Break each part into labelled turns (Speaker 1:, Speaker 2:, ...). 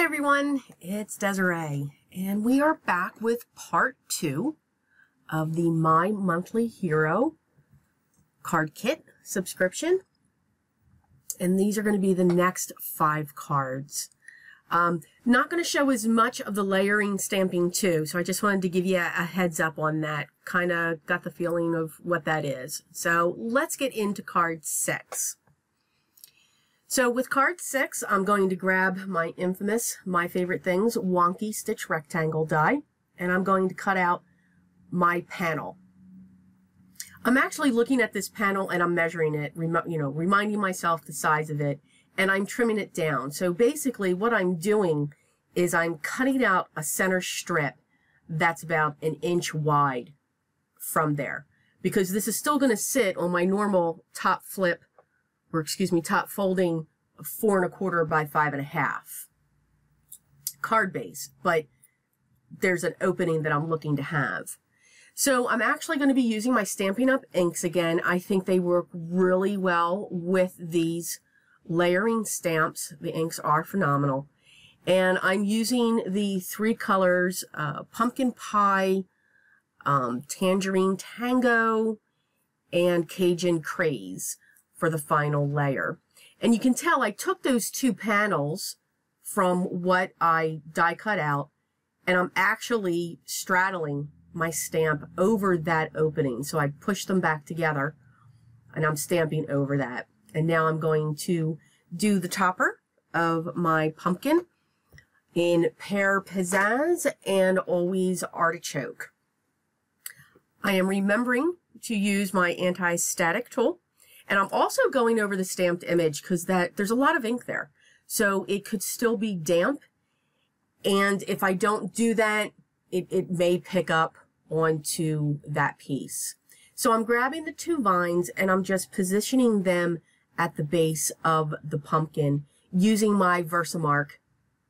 Speaker 1: Hi everyone, it's Desiree, and we are back with part 2 of the My Monthly Hero card kit subscription. And these are going to be the next 5 cards. Not going to show as much of the layering stamping too, so I just wanted to give you a heads up on that. Kind of got the feeling of what that is. So let's get into card 6. So with card 6, I'm going to grab my infamous, my favorite things, wonky stitch rectangle die, and I'm going to cut out my panel. I'm actually looking at this panel and I'm measuring it, reminding myself the size of it, and I'm trimming it down. So basically what I'm doing is I'm cutting out a center strip that's about 1 inch wide from there, because this is still going to sit on my normal top flip, or excuse me, top folding 4 1/4 by 5 1/2 card base, but there's an opening that I'm looking to have. So I'm actually going to be using my Stampin' Up inks again. I think they work really well with these layering stamps. The inks are phenomenal. And I'm using the 3 colors, Pumpkin Pie, Tangerine Tango, and Cajun Craze for the final layer. And you can tell I took those 2 panels from what I die cut out, and I'm actually straddling my stamp over that opening. So I push them back together and I'm stamping over that. And now I'm going to do the topper of my pumpkin in Pear Pizzazz and Always Artichoke. I am remembering to use my anti-static tool, and I'm also going over the stamped image because there's a lot of ink there. So it could still be damp, and if I don't do that, it may pick up onto that piece. So I'm grabbing the 2 vines and I'm just positioning them at the base of the pumpkin using my VersaFine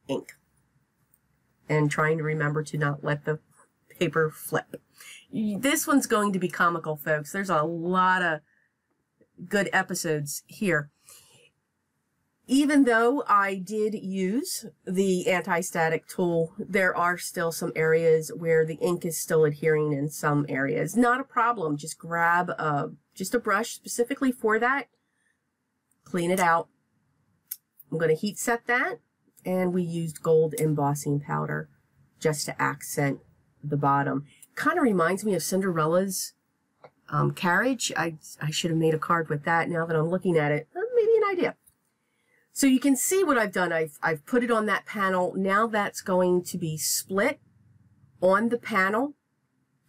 Speaker 1: ink and trying to remember to not let the paper flip. This one's going to be comical, folks. There's a lot of good episodes here. Even though I did use the anti-static tool, there are still some areas where the ink is still adhering in some areas. Not a problem. Just grab just a brush specifically for that. Clean it out. I'm going to heat set that. And we used gold embossing powder just to accent the bottom. Kind of reminds me of Cinderella's carriage. I should have made a card with that. Now that I'm looking at it, maybe an idea. So you can see what I've done. I've put it on that panel. Now that's going to be split on the panel.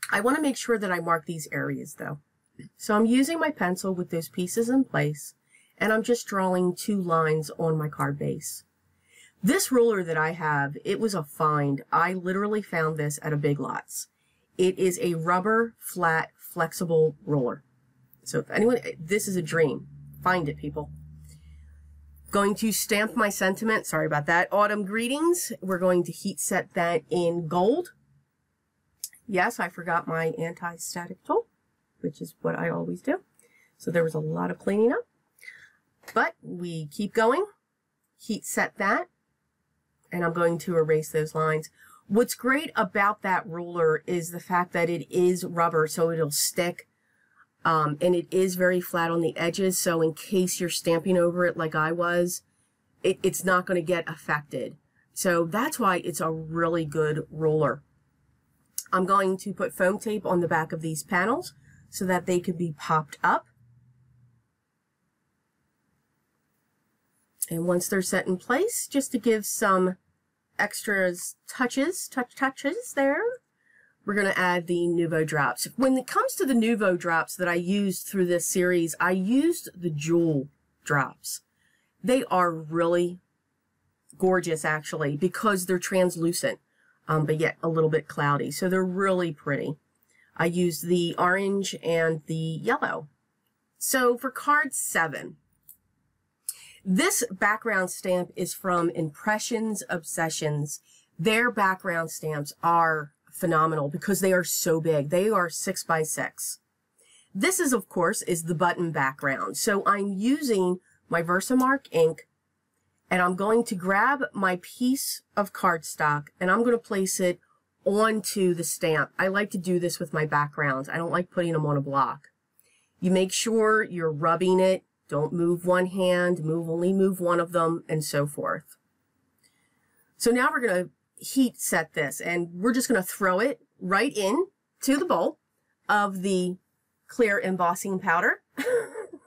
Speaker 1: I want to make sure that I mark these areas though. So I'm using my pencil with those pieces in place, and I'm just drawing 2 lines on my card base. This ruler that I have, it was a find. I literally found this at a Big Lots. It is a rubber, flat, flexible ruler. So if anyone, this is a dream. Find it, people. Going to stamp my sentiment. Sorry about that. Autumn Greetings. We're going to heat set that in gold. Yes, I forgot my anti-static tool, which is what I always do. So there was a lot of cleaning up. But we keep going. Heat set that. And I'm going to erase those lines. What's great about that ruler is the fact that it is rubber, so it'll stick. And it is very flat on the edges, so in case you're stamping over it like I was, it's not going to get affected. So that's why it's a really good ruler. I'm going to put foam tape on the back of these panels so that they could be popped up. And once they're set in place, just to give some extras touches there, we're going to add the Nouveau drops. When it comes to the Nouveau drops that I used through this series, I used the Jewel drops. They are really gorgeous, actually, because they're translucent, but yet a little bit cloudy. So they're really pretty. I used the orange and the yellow. So for card 7, this background stamp is from Impressions Obsessions. Their background stamps are phenomenal because they are so big. They are 6 by 6. This is, of course, is the button background. So I'm using my VersaFine ink And I'm going to grab my piece of cardstock and I'm going to place it onto the stamp. I like to do this with my backgrounds. I don't like putting them on a block. You make sure you're rubbing it. Don't move one hand, only move one of them, and so forth. So now we're going to heat set this, and we're just going to throw it right in to the bowl of the clear embossing powder.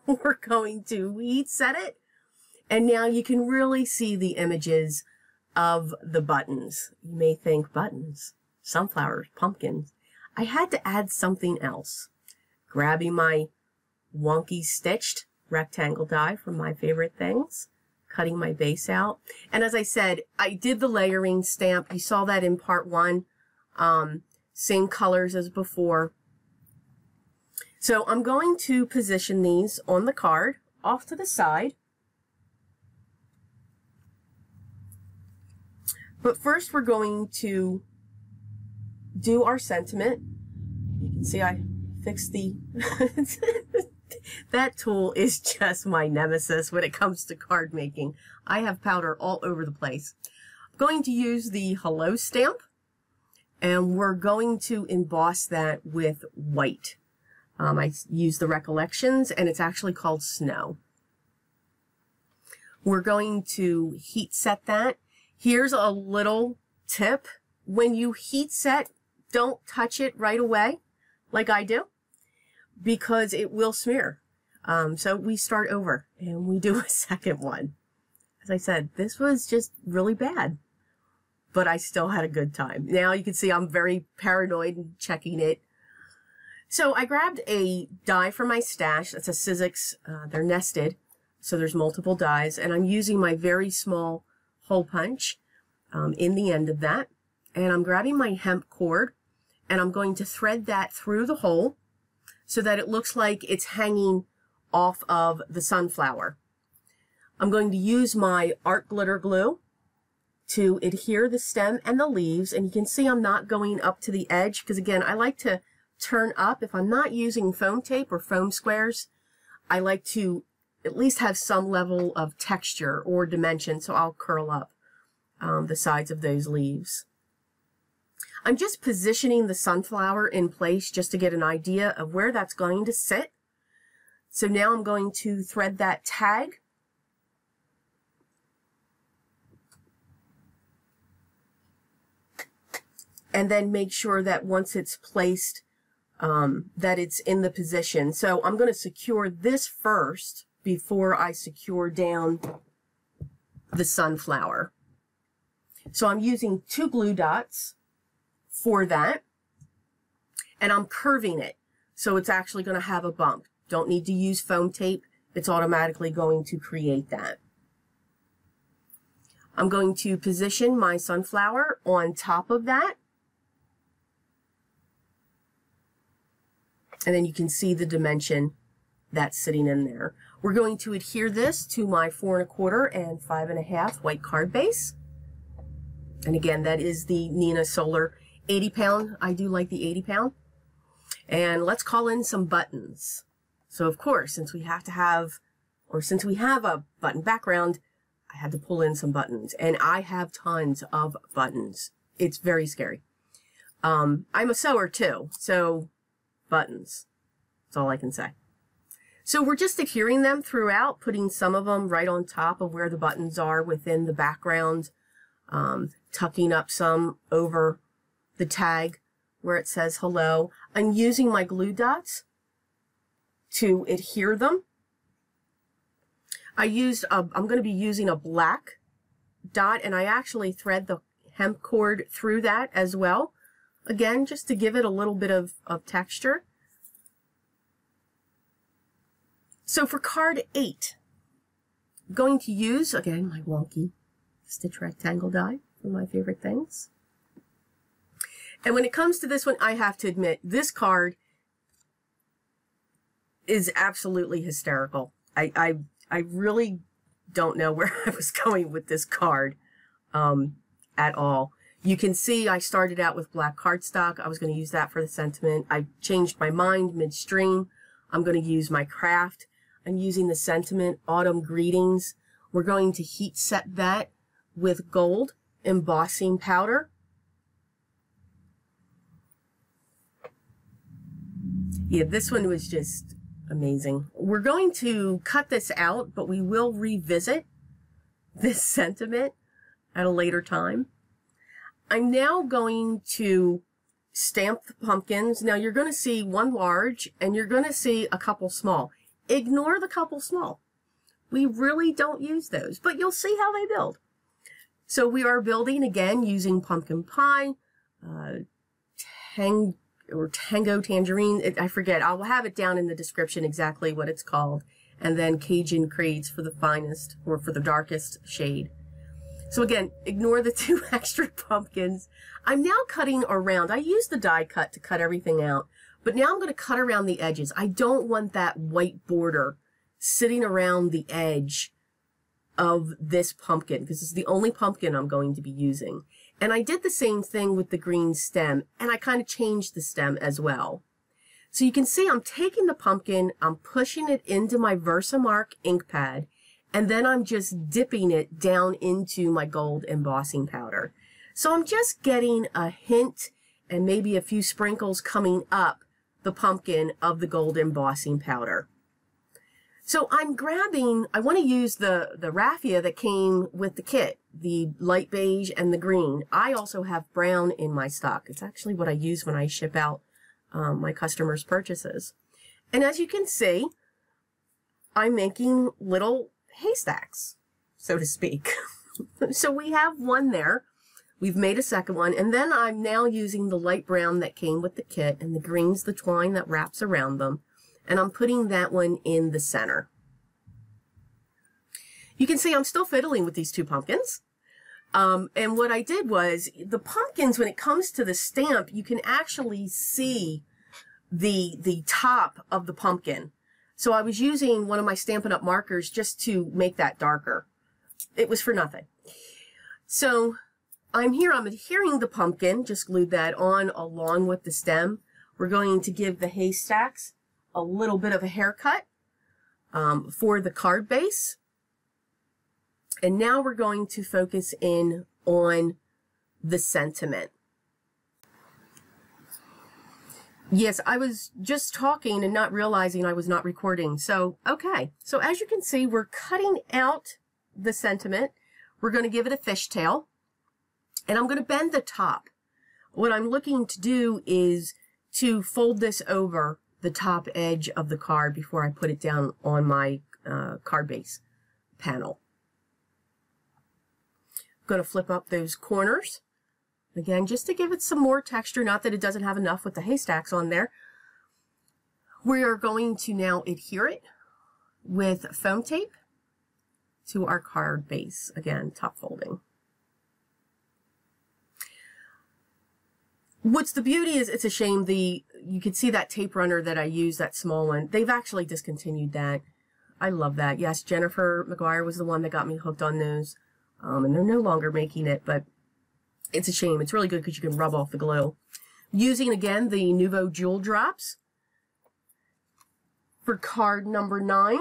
Speaker 1: We're going to heat set it. And now you can really see the images of the buttons. You may think buttons, sunflowers, pumpkins. I had to add something else. Grabbing my wonky stitched rectangle die from My Favorite Things, cutting my base out. And as I said, I did the layering stamp. You saw that in part 1. Same colors as before. So I'm going to position these on the card off to the side. But first we're going to do our sentiment. You can see I fixed the... That tool is just my nemesis when it comes to card making. I have powder all over the place. I'm going to use the Hello stamp, and we're going to emboss that with white. I use the Recollections, and it's actually called Snow. We're going to heat set that. Here's a little tip. When you heat set, don't touch it right away, like I do, because it will smear. So we start over and we do a second one. As I said, this was just really bad, but I still had a good time. Now you can see I'm very paranoid and checking it. So I grabbed a die from my stash. That's a Sizzix. They're nested, so there's multiple dies, and I'm using my very small hole punch in the end of that. And I'm grabbing my hemp cord, and I'm going to thread that through the hole so that it looks like it's hanging off of the sunflower. I'm going to use my art glitter glue to adhere the stem and the leaves, and you can see I'm not going up to the edge because, again, I like to turn up. If I'm not using foam tape or foam squares, I like to at least have some level of texture or dimension, so I'll curl up the sides of those leaves. I'm just positioning the sunflower in place just to get an idea of where that's going to sit. So now I'm going to thread that tag. And then make sure that once it's placed, that it's in the position. So I'm going to secure this first before I secure down the sunflower. So I'm using 2 glue dots for that, and I'm curving it. So it's actually going to have a bump. Don't need to use foam tape. It's automatically going to create that. I'm going to position my sunflower on top of that. And then you can see the dimension that's sitting in there. We're going to adhere this to my 4 1/4 and 5 1/2 white card base. And again, that is the Nina Solar 80 pound. I do like the 80 pound. And let's call in some buttons. So of course, since we have a button background, I had to pull in some buttons. And I have tons of buttons. It's very scary. I'm a sewer too, so buttons. That's all I can say. So we're just adhering them throughout, putting some of them right on top of where the buttons are within the background, tucking up some over the tag where it says hello. I'm using my glue dots to adhere them. I'm going to be using a black dot, and I actually thread the hemp cord through that as well. Again, just to give it a little bit of texture. So for card 8, I'm going to use, again, my wonky stitch rectangle die from My Favorite Things. And when it comes to this one, I have to admit, this card is absolutely hysterical. I really don't know where I was going with this card at all. You can see I started out with black cardstock. I was going to use that for the sentiment. I changed my mind midstream. I'm going to use my craft. I'm using the sentiment Autumn Greetings. We're going to heat set that with gold embossing powder. Yeah, this one was just amazing. We're going to cut this out, but we will revisit this sentiment at a later time. I'm now going to stamp the pumpkins. Now you're going to see one large and you're going to see a couple small. Ignore the couple small. We really don't use those, but you'll see how they build. So we are building again using pumpkin pie, tango tangerine. I forget. I'll have it down in the description exactly what it's called. And then Cajun crates for the finest or for the darkest shade. So again, ignore the 2 extra pumpkins. I'm now cutting around. I used the die cut to cut everything out, but now I'm going to cut around the edges. I don't want that white border sitting around the edge of this pumpkin because it's the only pumpkin I'm going to be using. And I did the same thing with the green stem, and I kind of changed the stem as well. So you can see I'm taking the pumpkin, I'm pushing it into my VersaMark ink pad, and then I'm just dipping it down into my gold embossing powder. So I'm just getting a hint and maybe a few sprinkles coming up the pumpkin of the gold embossing powder. So I'm grabbing, I want to use the raffia that came with the kit, the light beige and the green. I also have brown in my stock. It's actually what I use when I ship out my customers' purchases. And as you can see, I'm making little haystacks, so to speak. So we have one there. We've made a second one, and then I'm now using the light brown that came with the kit, and the green's the twine that wraps around them, and I'm putting that one in the center. You can see I'm still fiddling with these 2 pumpkins. And what I did was, the pumpkins, when it comes to the stamp, you can actually see the top of the pumpkin. So I was using one of my Stampin' Up markers just to make that darker. It was for nothing. So I'm adhering the pumpkin, just glued that on along with the stem. We're going to give the haystacks a little bit of a haircut for the card base. And now we're going to focus in on the sentiment. Yes, I was just talking and not realizing I was not recording. So, okay. So as you can see, we're cutting out the sentiment. We're going to give it a fishtail. And I'm going to bend the top. What I'm looking to do is to fold this over the top edge of the card before I put it down on my card base panel. I'm going to flip up those corners. Again, just to give it some more texture, not that it doesn't have enough with the haystacks on there. We are going to now adhere it with foam tape to our card base. Again, top folding. What's the beauty is, it's a shame you could see that tape runner that I used, that small one. They've actually discontinued that. I love that. Yes, Jennifer McGuire was the one that got me hooked on those. And they're no longer making it, but it's a shame. It's really good because you can rub off the glue. Using, again, the Nuvo Jewel Drops for card number 9.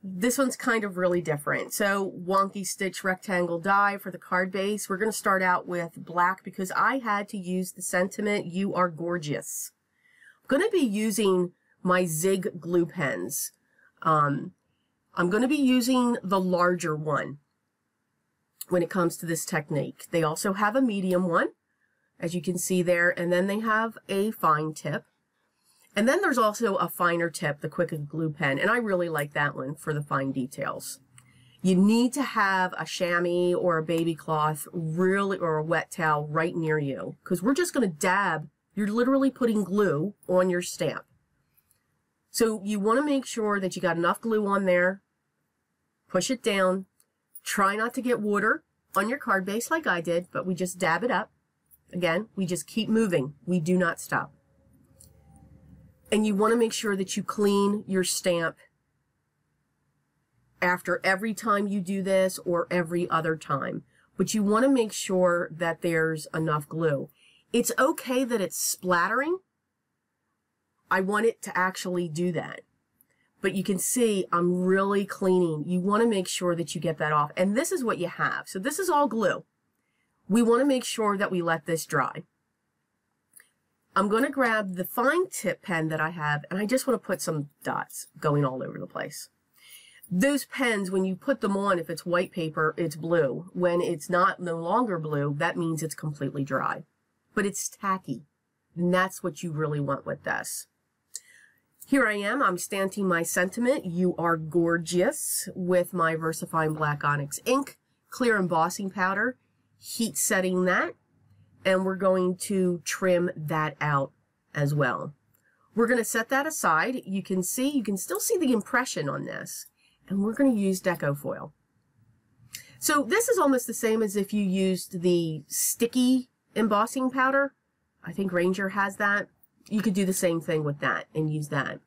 Speaker 1: This one's kind of really different. So, wonky stitch rectangle die for the card base. We're going to start out with black because I had to use the sentiment, "You are gorgeous." I'm going to be using my Zig glue pens. I'm going to be using the larger one when it comes to this technique. They also have a medium one, as you can see there, and then they have a fine tip. And then there's also a finer tip, the Quick Glue Pen, and I really like that one for the fine details. You need to have a chamois or a baby cloth really, or a wet towel right near you, because we're just going to dab. You're literally putting glue on your stamp. So you want to make sure that you got enough glue on there. Push it down. Try not to get water on your card base like I did, but we just dab it up. Again, we just keep moving. We do not stop. And you want to make sure that you clean your stamp after every time you do this or every other time. But you want to make sure that there's enough glue. It's okay that it's splattering. I want it to actually do that. but you can see I'm really cleaning. You want to make sure that you get that off. And this is what you have. So this is all glue. We want to make sure that we let this dry. I'm going to grab the fine tip pen that I have, and I just want to put some dots going all over the place. Those pens, when you put them on, if it's white paper, it's blue. When it's not no longer blue, that means it's completely dry. But it's tacky, and that's what you really want with this. Here I am. I'm stamping my sentiment, "You are gorgeous," with my VersaFine Black Onyx ink, clear embossing powder, heat setting that, and we're going to trim that out as well. We're going to set that aside. You can still see the impression on this, and we're going to use deco foil. So this is almost the same as if you used the sticky embossing powder. I think Ranger has that. You could do the same thing with that and use that.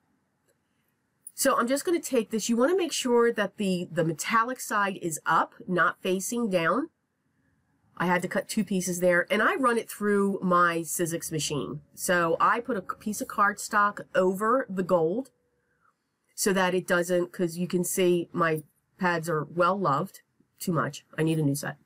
Speaker 1: So I'm just going to take this. You want to make sure that the metallic side is up, not facing down. I had to cut 2 pieces there, and I run it through my Sizzix machine. So I put a piece of cardstock over the gold so that it doesn't, because you can see my pads are well loved. Too much. I need a new set.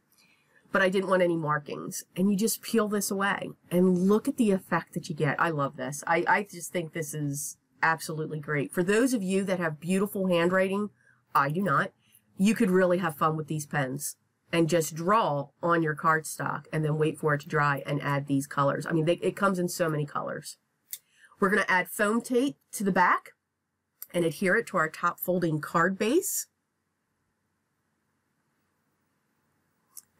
Speaker 1: But I didn't want any markings. And you just peel this away and look at the effect that you get. I love this. I just think this is absolutely great. For those of you that have beautiful handwriting, I do not, you could really have fun with these pens and just draw on your cardstock and then wait for it to dry and add these colors. I mean, it comes in so many colors. We're going to add foam tape to the back and adhere it to our top folding card base.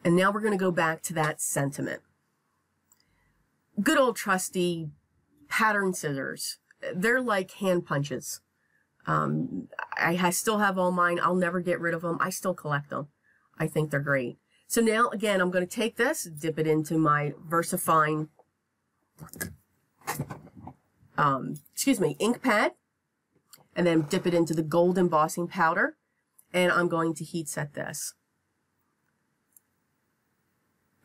Speaker 1: And now we're going to go back to that sentiment. Good old trusty pattern scissors. They're like hand punches. I still have all mine. I'll never get rid of them. I still collect them. I think they're great. So now, again, I'm going to take this, dip it into my VersaFine, ink pad, and then dip it into the gold embossing powder, and I'm going to heat set this.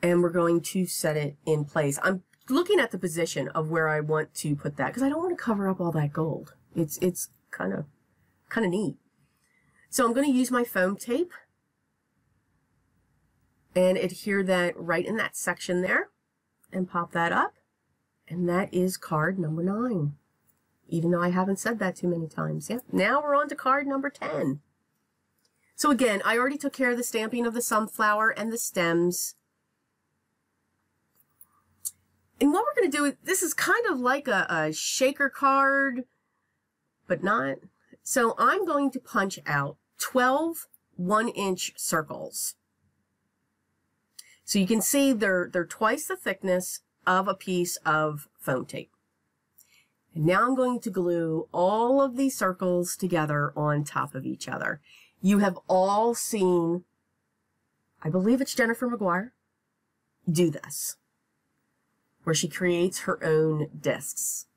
Speaker 1: And we're going to set it in place. I'm looking at the position of where I want to put that, because I don't want to cover up all that gold. It's kind of neat. So I'm going to use my foam tape and adhere that right in that section there and pop that up. And that is card number 9, even though I haven't said that too many times. Yeah. Now we're on to card number 10. So again, I already took care of the stamping of the sunflower and the stems. And what we're going to do, this is kind of like a shaker card, but not. So I'm going to punch out 12 1-inch circles. So you can see they're twice the thickness of a piece of foam tape. And now I'm going to glue all of these circles together on top of each other. You have all seen, I believe it's Jennifer McGuire, do this, where she creates her own discs.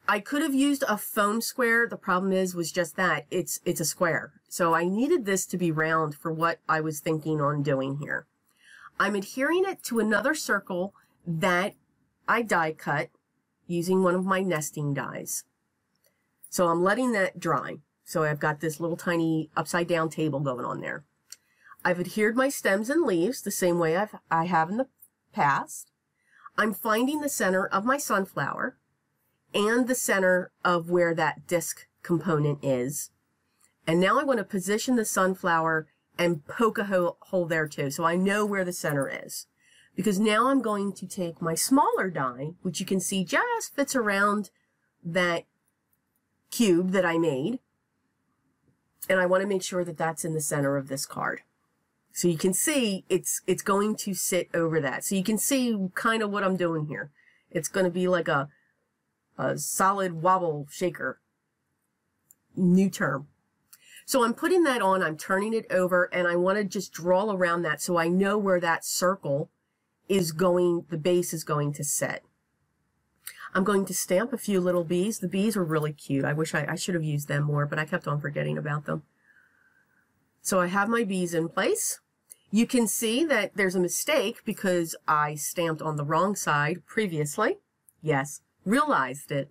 Speaker 1: I could have used a foam square. The problem was just that it's a square. So I needed this to be round for what I was thinking on doing here. I'm adhering it to another circle that I die cut using one of my nesting dies. So I'm letting that dry. So I've got this little tiny upside down table going on there. I've adhered my stems and leaves the same way I have in the past. I'm finding the center of my sunflower and the center of where that disc component is. And now I want to position the sunflower and poke a hole there too, so I know where the center is. Because now I'm going to take my smaller die, which you can see just fits around that cube that I made, and I want to make sure that that's in the center of this card. So you can see it's going to sit over that. So you can see kind of what I'm doing here. It's going to be like a solid wobble shaker. New term. So I'm putting that on, I'm turning it over, and I want to just draw around that so I know where that circle is going, the base is going to sit. I'm going to stamp a few little bees. The bees are really cute. I wish I should have used them more, but I kept on forgetting about them. So I have my bees in place. You can see that there's a mistake because I stamped on the wrong side previously. Yes, realized it.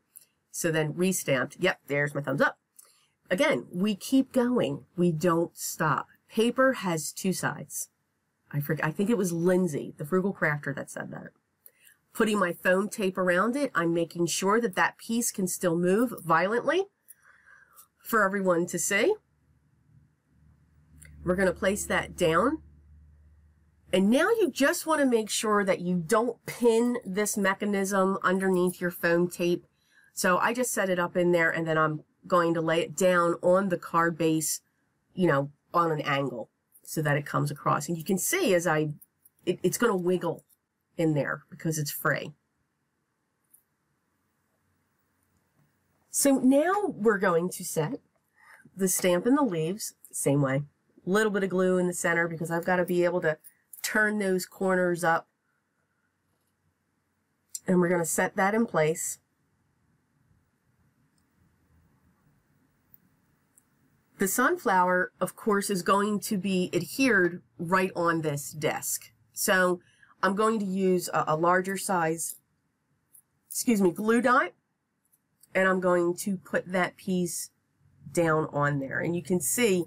Speaker 1: So then restamped. Yep, there's my thumbs up. again, we keep going. We don't stop. Paper has two sides. I think it was Lindsay, the frugal crafter, that said that. Putting my foam tape around it, I'm making sure that that piece can still move violently for everyone to see. We're going to place that down. And now you just want to make sure that you don't pin this mechanism underneath your foam tape. So I just set it up in there, and then I'm going to lay it down on the card base, you know, on an angle so that it comes across. And you can see as it's going to wiggle in there because it's free. So now we're going to set the stamp in the leaves, same way. A little bit of glue in the center because I've got to be able to turn those corners up. And we're going to set that in place. The sunflower, of course, is going to be adhered right on this desk. So I'm going to use a larger size, glue dot, and I'm going to put that piece down on there. And you can see,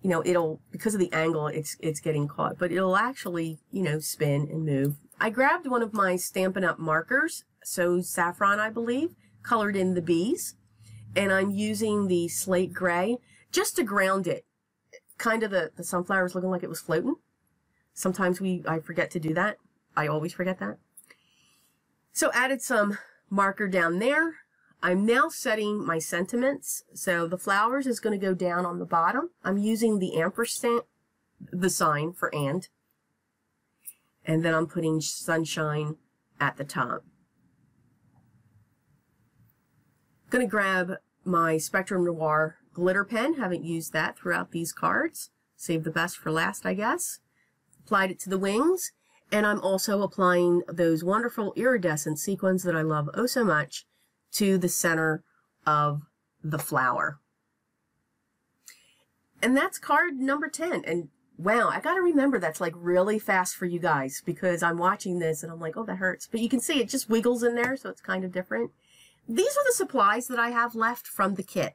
Speaker 1: you know, it'll, because of the angle, it's getting caught, but it'll actually, you know, spin and move. I grabbed one of my Stampin' Up markers, so saffron, I believe, colored in the bees. And I'm using the slate gray just to ground it. Kind of the sunflower was looking like it was floating. Sometimes I forget to do that. I always forget that. So added some marker down there. I'm now setting my sentiments. So the flowers is going to go down on the bottom. I'm using the ampersand, the sign for and. And then I'm putting sunshine at the top. Going to grab my Spectrum Noir glitter pen. Haven't used that throughout these cards. Save the best for last, I guess. Applied it to the wings. And I'm also applying those wonderful iridescent sequins that I love oh so much to the center of the flower. And that's card number 10. And wow, I got to remember that's like really fast for you guys because I'm watching this and I'm like, oh, that hurts. But you can see it just wiggles in there, so it's kind of different. These are the supplies that I have left from the kit.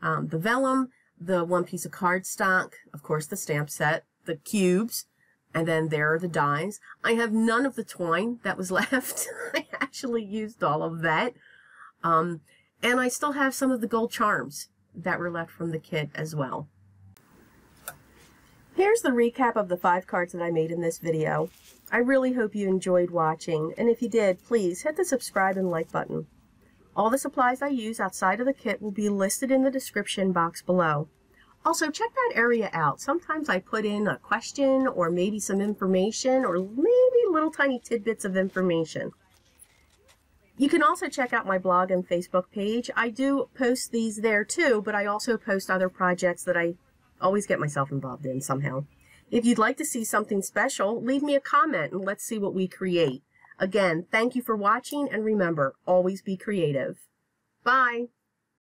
Speaker 1: The vellum, the one piece of cardstock, of course the stamp set, the cubes, and then there are the dies. I have none of the twine that was left. I actually used all of that. And I still have some of the gold charms that were left from the kit as well. Here's the recap of the 5 cards that I made in this video. I really hope you enjoyed watching, and if you did, please hit the subscribe and like button. All the supplies I use outside of the kit will be listed in the description box below. Also, check that area out. Sometimes I put in a question or maybe some information or maybe little tiny tidbits of information. You can also check out my blog and Facebook page. I do post these there too, but I also post other projects that I always get myself involved in somehow. If you'd like to see something special, leave me a comment and let's see what we create. Again, thank you for watching, and remember, always be creative. Bye!